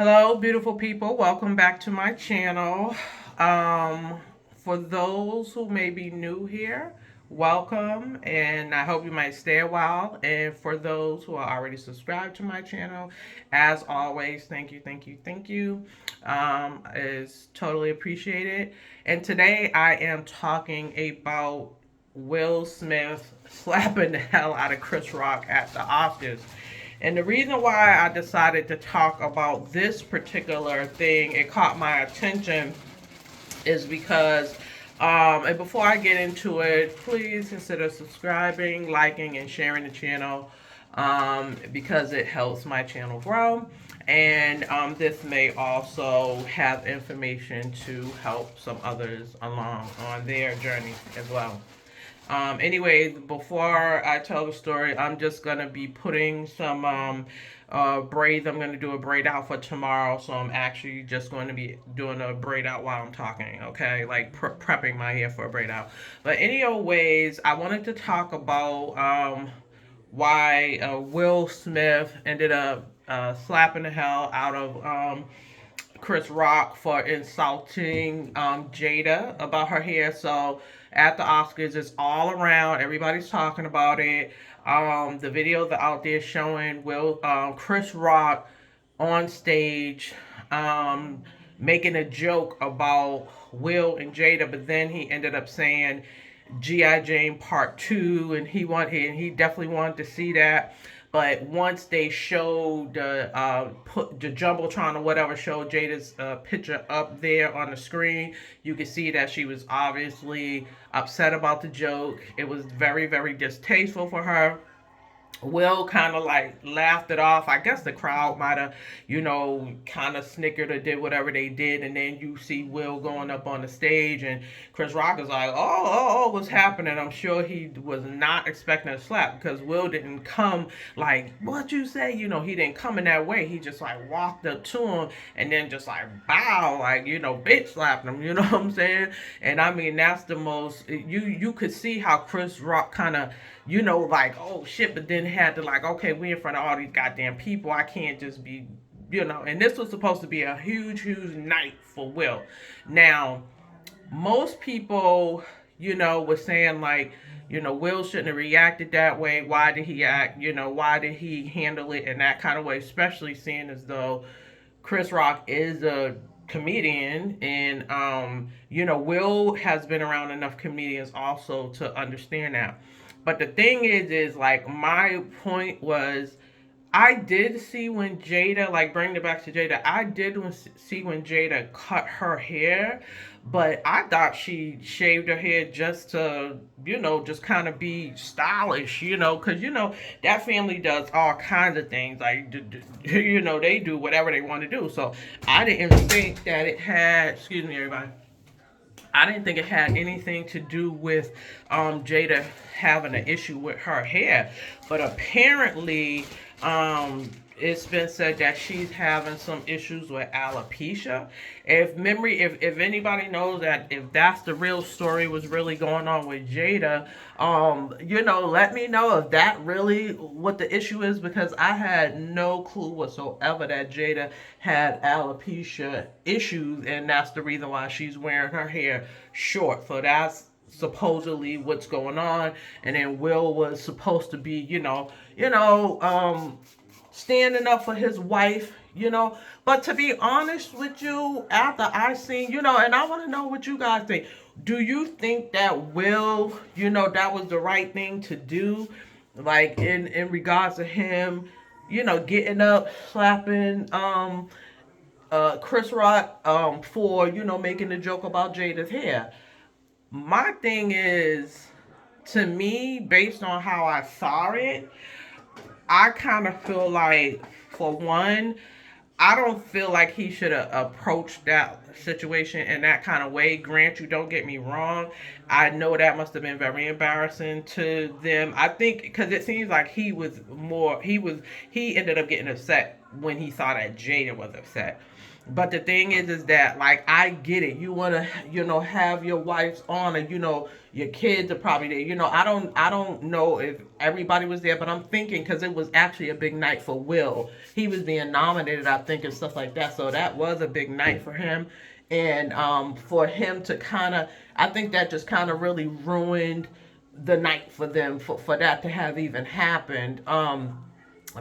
Hello, beautiful people. Welcome back to my channel. For those who may be new here, welcome, and I hope you might stay a while. And for those who are already subscribed to my channel, as always, thank you, thank you, thank you. Is totally appreciated. And today I am talking about Will Smith slapping the hell out of Chris Rock at the Oscars. And the reason why I decided to talk about this particular thing, it caught my attention, is because, and before I get into it, please consider subscribing, liking, and sharing the channel because it helps my channel grow. And this may also have information to help some others along on their journey as well. Anyway, before I tell the story, I'm just gonna be putting some braids. I'm gonna do a braid out for tomorrow, so I'm actually just going to be doing a braid out while I'm talking. Okay, like prepping my hair for a braid out. But anyways, I wanted to talk about why Will Smith ended up slapping the hell out of Chris Rock for insulting Jada about her hair. So at the Oscars, it's all around. Everybody's talking about it. The video that out there showing Chris Rock on stage making a joke about Will and Jada, but then he ended up saying G.I. Jane Part 2, and he definitely wanted to see that. But once they showed put the jumbotron or whatever, showed Jada's picture up there on the screen, you could see that she was obviously upset about the joke. It was very, very distasteful for her. Will kind of like laughed it off. I guess the crowd might have, kind of snickered or did whatever they did. And then you see Will going up on the stage, and Chris Rock is like, oh, what's happening? I'm sure he was not expecting a slap because Will didn't come like, what you say? He didn't come in that way. He just like walked up to him and then just like bow, like, bitch slapped him. You know what I'm saying? And I mean, that's the most, you could see how Chris Rock kind of, like, oh shit, but then had to like, okay, we in front of all these goddamn people. I can't just be, and this was supposed to be a huge, huge night for Will. Now, most people, were saying like, Will shouldn't have reacted that way. Why did he act, why did he handle it in that kind of way? Especially seeing as though Chris Rock is a comedian, and Will has been around enough comedians also to understand that. But the thing is like my point was, I did see when Jada, like bringing it back to Jada, I did see when Jada cut her hair, but I thought she shaved her hair just to, just kind of be stylish, because, that family does all kinds of things. Like, they do whatever they want to do. So I didn't think that it had, excuse me, everybody. I didn't think it had anything to do with Jada having an issue with her hair, but apparently it's been said that she's having some issues with alopecia. If anybody knows that, if that's the real story, was really going on with Jada, let me know if that really what the issue is, because I had no clue whatsoever that Jada had alopecia issues, and that's the reason why she's wearing her hair short. So that's supposedly what's going on. And then Will was supposed to be, standing up for his wife, But to be honest with you, after I seen, and I want to know what you guys think. Do you think that Will, that was the right thing to do? Like in regards to him, getting up, slapping Chris Rock for, making the joke about Jada's hair. My thing is, to me, based on how I saw it, I kind of feel like, for one, I don't feel like he should have approached that situation in that kind of way. Grant, you don't get me wrong. I know that must have been very embarrassing to them. I think because it seems like he ended up getting upset when he saw that Jada was upset. But the thing is that, like, I get it. You want to, have your wife's honor. Your kids are probably there. I don't know if everybody was there, but I'm thinking because it was actually a big night for Will. He was being nominated, I think, and stuff like that. So that was a big night for him, and for him to kind of, I think that just kind of really ruined the night for them for that to have even happened.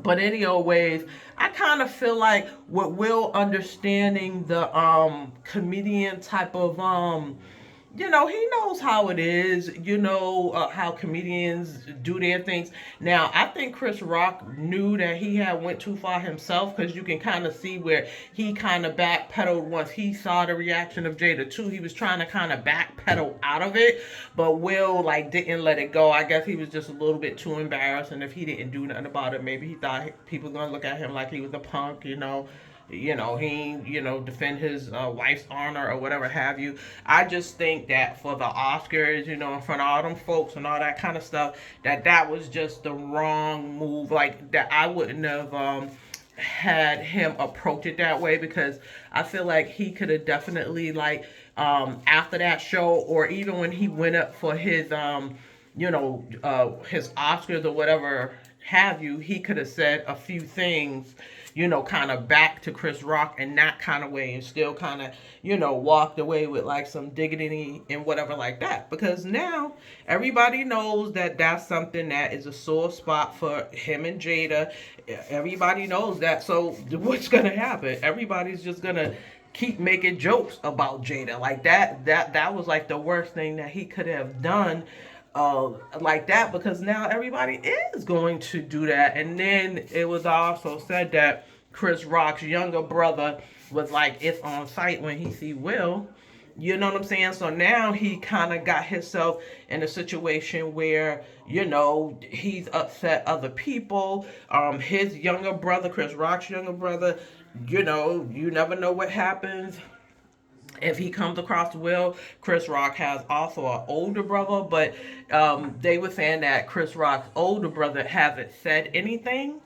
But any old ways, I kind of feel like with Will understanding the comedian type of he knows how it is, how comedians do their things. Now, I think Chris Rock knew that he had went too far himself, because you can kind of see where he kind of backpedaled once he saw the reaction of Jada too. He was trying to kind of backpedal out of it, but Will like didn't let it go. I guess he was just a little bit too embarrassed, and if he didn't do nothing about it, maybe he thought people were gonna look at him like he was a punk, he defend his wife's honor or whatever have you. I just think that for the Oscars, in front of all them folks and all that kind of stuff, that was just the wrong move. Like, that I wouldn't have had him approach it that way, because I feel like he could have definitely, like, after that show, or even when he went up for his his Oscars or whatever have you, he could have said a few things, kind of back to Chris Rock in that kind of way, and still kind of, walked away with like some dignity and whatever like that. Because now everybody knows that that's something that is a sore spot for him and Jada. Everybody knows that. So what's gonna happen? Everybody's just gonna keep making jokes about Jada. Like that was like the worst thing that he could have done, like that, because now everybody is going to do that. And then it was also said that Chris Rock's younger brother was like, it's on site when he see Will. You know what I'm saying? So now he kind of got himself in a situation where, he's upset other people. His younger brother, Chris Rock's younger brother, you never know what happens if he comes across Will. Chris Rock has also an older brother, but they were saying that Chris Rock's older brother hasn't said anything.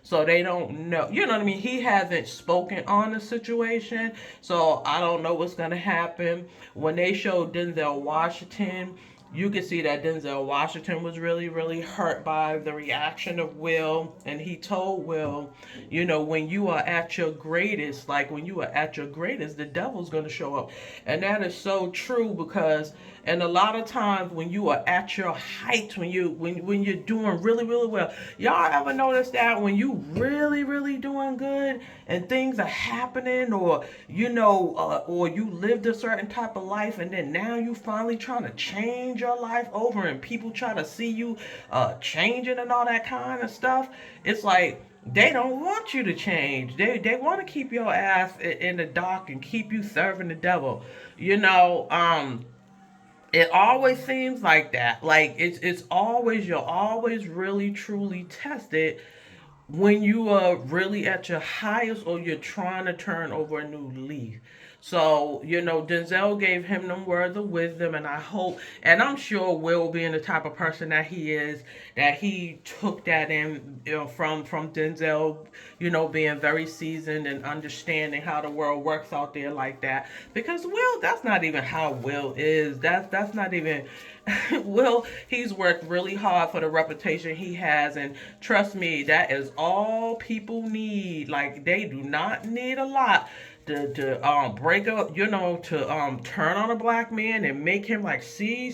So they don't know. You know what I mean? He hasn't spoken on the situation. So I don't know what's going to happen. When they showed Denzel Washington, you could see that Denzel Washington was really, really hurt by the reaction of Will. And he told Will, when you are at your greatest, like when you are at your greatest, the devil's going to show up. And that is so true, because, and a lot of times when you are at your height, when you're doing really, really well, y'all ever notice that when you really, really doing good and things are happening, or or you lived a certain type of life, and then now you finally trying to change your life over, and people try to see you changing and all that kind of stuff. It's like they don't want you to change. They want to keep your ass in the dark and keep you serving the devil. It always seems like that. Like it's always, you're always really truly tested when you are really at your highest, or you're trying to turn over a new leaf. So, Denzel gave him them words of wisdom, and I hope, and I'm sure Will, being the type of person that he is, that he took that in, from Denzel, being very seasoned and understanding how the world works out there like that. Because Will, that's not even how Will is. That's not even Will. He's worked really hard for the reputation he has, and trust me, that is all people need. Like, they do not need a lot to break up, to turn on a black man and make him like, see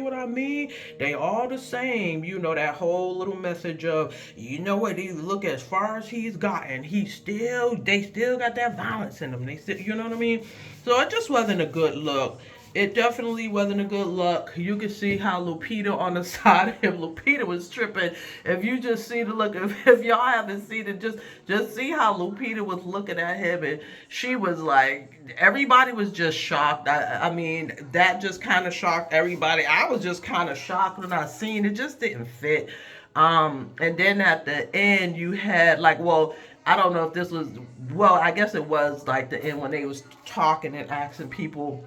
what I mean? They all the same. That whole little message of, what, he look as far as he's gotten, they still got that violence in them. They still, you know what I mean? So it just wasn't a good look. It definitely wasn't a good look. You can see how Lupita on the side of him, Lupita was tripping. If you just see the look, if y'all haven't seen it, just see how Lupita was looking at him, and she was like, everybody was just shocked. I mean, that just kind of shocked everybody. I was just kind of shocked when I seen it. Just didn't fit. And then at the end, you had like, well, I don't know if this was, well, I guess it was like the end when they was talking and asking people,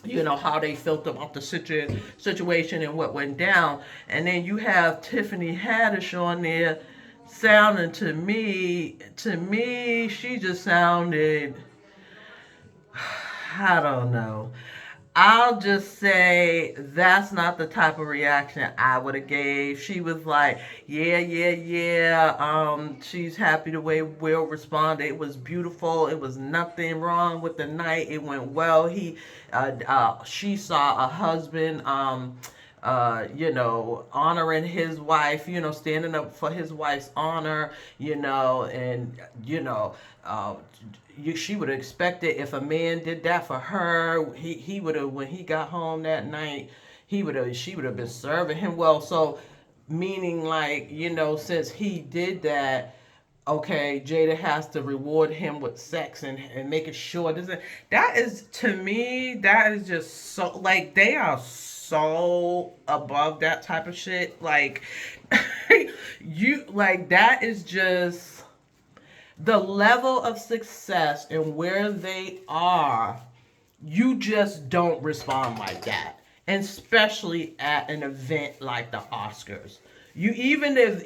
how they felt about the situation and what went down. And then you have Tiffany Haddish on there sounding to me, she just sounded, I don't know. I'll just say that's not the type of reaction I would have gave. She was like, yeah, yeah, yeah. She's happy the way Will responded. It was beautiful. It was nothing wrong with the night. It went well. She saw a husband, honoring his wife, standing up for his wife's honor, and uh, she would have expected if a man did that for her, he would have, when he got home that night, she would have been serving him well. So meaning, like, since he did that, okay, Jada has to reward him with sex and making sure this. That is, to me, that is just so, like, they are so above that type of shit. Like, that is just the level of success and where they are. You just don't respond like that, and especially at an event like the Oscars. You, even if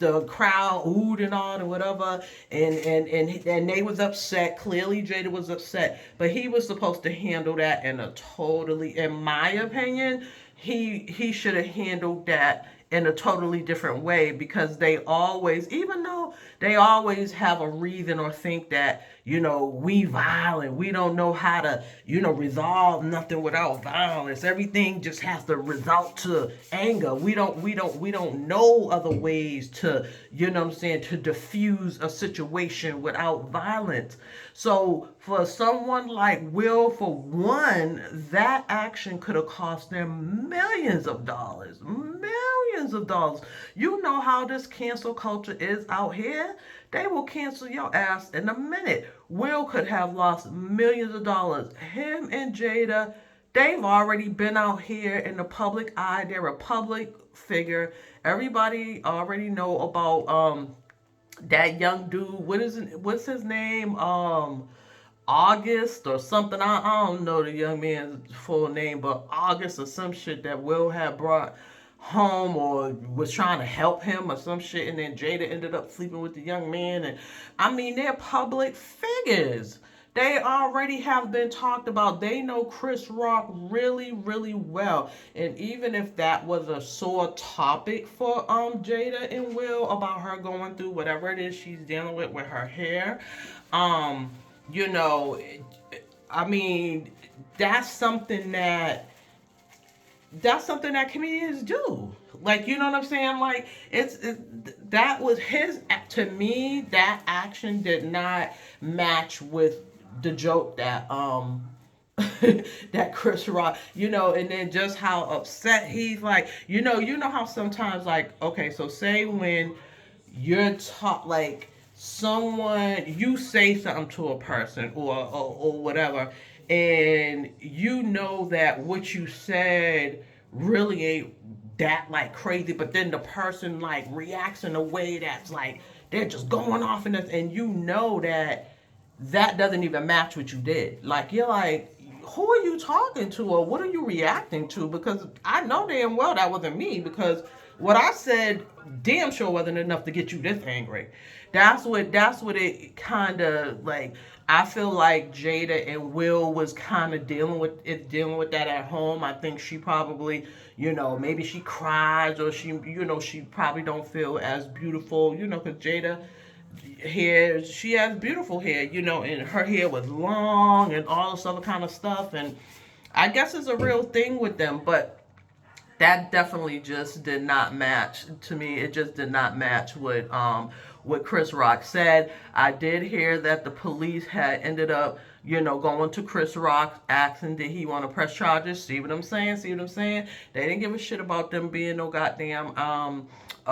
the crowd oohed and all and whatever, and they was upset. Clearly, Jada was upset, but he was supposed to handle that in a totally, in my opinion, he should have handled that in a totally different way, because they always, even though they always have a reason or think that, we violent, we don't know how to, resolve nothing without violence. Everything just has to result to anger. We don't know other ways to, what I'm saying, to diffuse a situation without violence. So for someone like Will, for one, that action could have cost them millions of dollars. Millions of dollars. You know how this cancel culture is out here. They will cancel your ass in a minute. Will could have lost millions of dollars. Him and Jada, they've already been out here in the public eye. They're a public figure. Everybody already know about that young dude. What's his name? August or something. I don't know the young man's full name, but August or some shit that Will had brought home or was trying to help him or some shit, and then Jada ended up sleeping with the young man. And I mean, they're public figures. They already have been talked about. They know Chris Rock really, really well. And even if that was a sore topic for Jada and Will, about her going through whatever it is she's dealing with her hair, you know, I mean, that's something that comedians do. Like, you know what I'm saying? Like, that was his, to me, that action did not match with the joke that that Chris Rock, and then just how upset he's, like, how sometimes, like, okay, so say when you're taught, like, someone, you say something to a person or whatever, and you know that what you said really ain't that, like, crazy, but then the person, like, reacts in a way that's like they're just going off in this, and that doesn't even match what you did. Like, you're like, who are you talking to, or what are you reacting to? Because I know damn well that wasn't me, because what I said damn sure wasn't enough to get you this angry. That's what it kind of, like, I feel like Jada and Will was kind of dealing with that at home. I think she probably, maybe she cries, or she probably don't feel as beautiful, because Jada hair, she has beautiful hair, and her hair was long and all this other kind of stuff, and I guess it's a real thing with them, but that definitely just did not match to me. It just did not match what Chris Rock said. I did hear that the police had ended up, going to Chris Rock, asking did he want to press charges. See what I'm saying? They didn't give a shit about them being no goddamn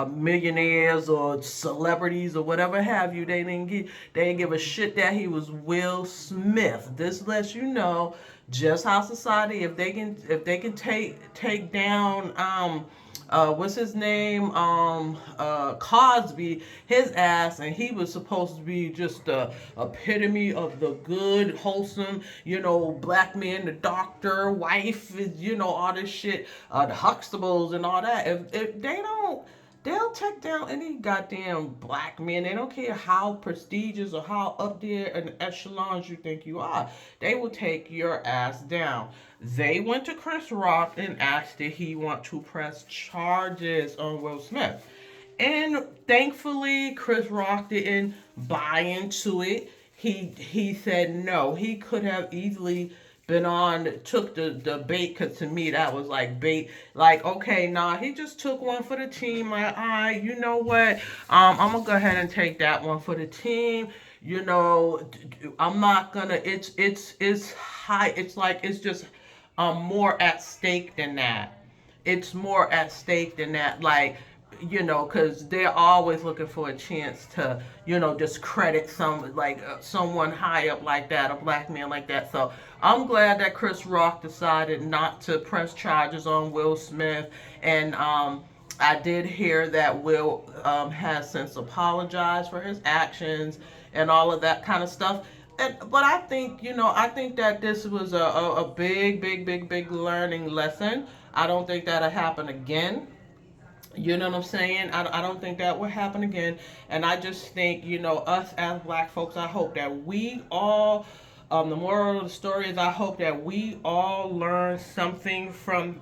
millionaires or celebrities or whatever have you. They didn't give a shit that he was Will Smith. This lets you know just how society, if they can take down what's his name, Cosby, his ass, and he was supposed to be just the epitome of the good, wholesome, black man, the doctor, wife, all this shit, the Huxtables and all that. If they don't, they'll take down any goddamn black man. They don't care how prestigious or how up there in the echelons you think you are. They will take your ass down. They went to Chris Rock and asked did he want to press charges on Will Smith. And thankfully, Chris Rock didn't buy into it. He said no. He could have easily been on, took the bait, because to me that was like bait. Like, okay, nah, he just took one for the team. Like, all right, you know what? I'm gonna go ahead and take that one for the team. You know, I'm not gonna. It's high. It's like it's just more at stake than that. It's more at stake than that. Like, you know, because they're always looking for a chance to, you know, discredit some, like someone high up like that, a black man like that. So I'm glad that Chris Rock decided not to press charges on Will Smith. And I did hear that Will has since apologized for his actions and all of that kind of stuff. But I think, you know, I think that this was a big, big, big, big learning lesson. I don't think that'll happen again. You know what I'm saying? I don't think that will happen again. And I just think, you know, us as black folks, I hope that we all, the moral of the story is I hope that we all learn something from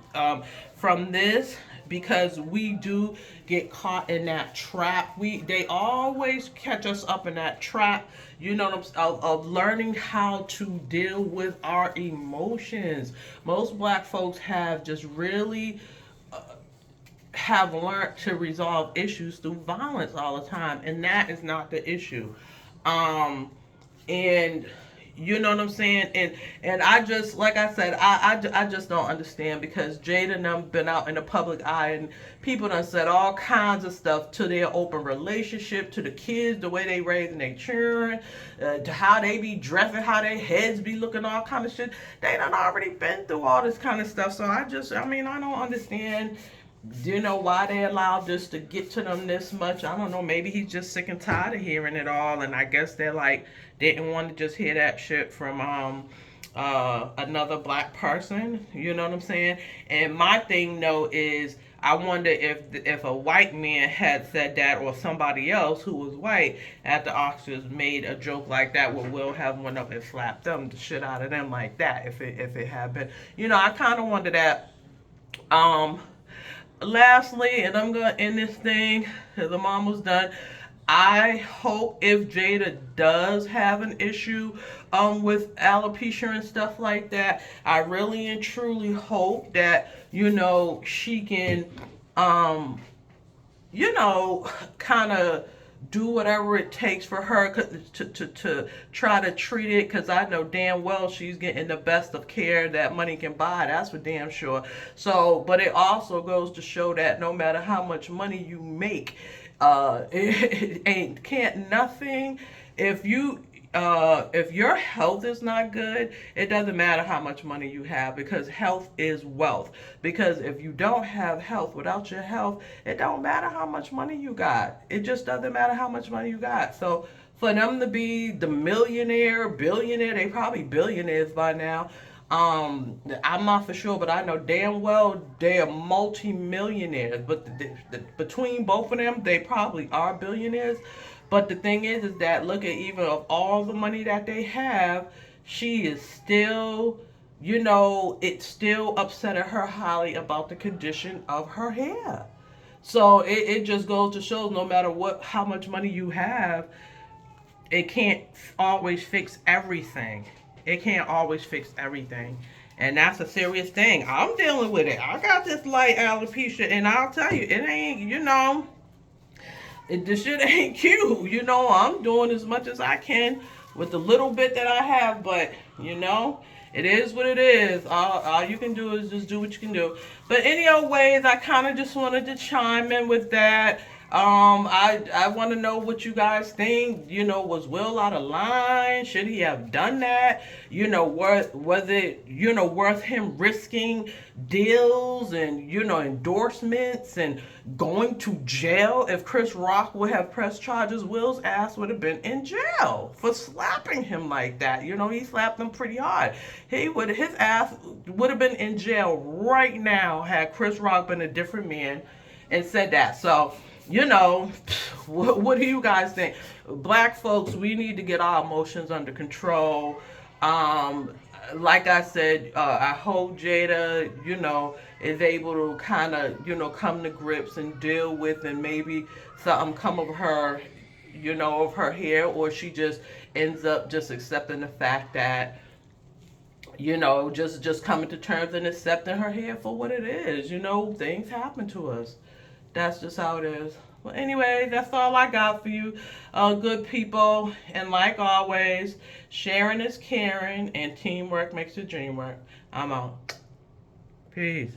this, because we do get caught in that trap. They always catch us up in that trap, you know, of learning how to deal with our emotions. Most black folks have just really have learned to resolve issues through violence all the time, and that is not the issue. Um, and you know what I'm saying? And I just, like I said, I just don't understand, because Jada done been out in the public eye, and people done said all kinds of stuff to their open relationship, to the kids, the way they raising their children, to how they be dressing, how their heads be looking, all kind of shit. They done already been through all this kind of stuff. So I mean, I don't understand, you know, why they allowed this to get to them this much. I don't know, maybe he's just sick and tired of hearing it all, and I guess they're like didn't want to just hear that shit from another black person, you know what I'm saying? And my thing though is, I wonder if a white man had said that, or somebody else who was white at the Oscars made a joke like that, would Will have went up and slapped them, the shit out of them like that, if it had been, you know. I kind of wonder that. Lastly, and I'm gonna end this thing because I'm almost done. I hope if Jada does have an issue with alopecia and stuff like that, I really and truly hope that, you know, she can you know, kind of do whatever it takes for her to try to treat it, because I know damn well she's getting the best of care that money can buy. That's for damn sure. So, but it also goes to show that no matter how much money you make, it ain't can't nothing if your health is not good, it doesn't matter how much money you have, because health is wealth. Because if you don't have health, without your health, it don't matter how much money you got. It just doesn't matter how much money you got. So for them to be the millionaire, billionaire, they probably billionaires by now. I'm not for sure, but I know damn well they are multi-millionaires. But between both of them, they probably are billionaires. But the thing is that look at, even of all the money that they have, she is still, you know, it still upsetted her highly about the condition of her hair. So it just goes to show, no matter how much money you have, it can't always fix everything. It can't always fix everything. And that's a serious thing. I'm dealing with it. I got this light alopecia, and I'll tell you, it ain't, you know, this shit ain't cute. You know, I'm doing as much as I can with the little bit that I have, but, you know, it is what it is. All you can do is just do what you can do. But anyways, I kind of just wanted to chime in with that. I want to know what you guys think. You know, was Will out of line? Should he have done that? You know, was it, you know, worth him risking deals and, you know, endorsements and going to jail? If Chris Rock would have pressed charges, Will's ass would have been in jail for slapping him like that. You know, he slapped him pretty hard. His ass would have been in jail right now had Chris Rock been a different man and said that. So you know, what do you guys think? Black folks, we need to get our emotions under control. Um, like I said, I hope Jada, is able to kind of, come to grips and deal with, and maybe something come of her, of her hair, or she just ends up just accepting the fact that, just coming to terms and accepting her hair for what it is. Things happen to us. That's just how it is. Well, anyway, that's all I got for you, good people. And like always, sharing is caring, and teamwork makes the dream work. I'm out. Peace.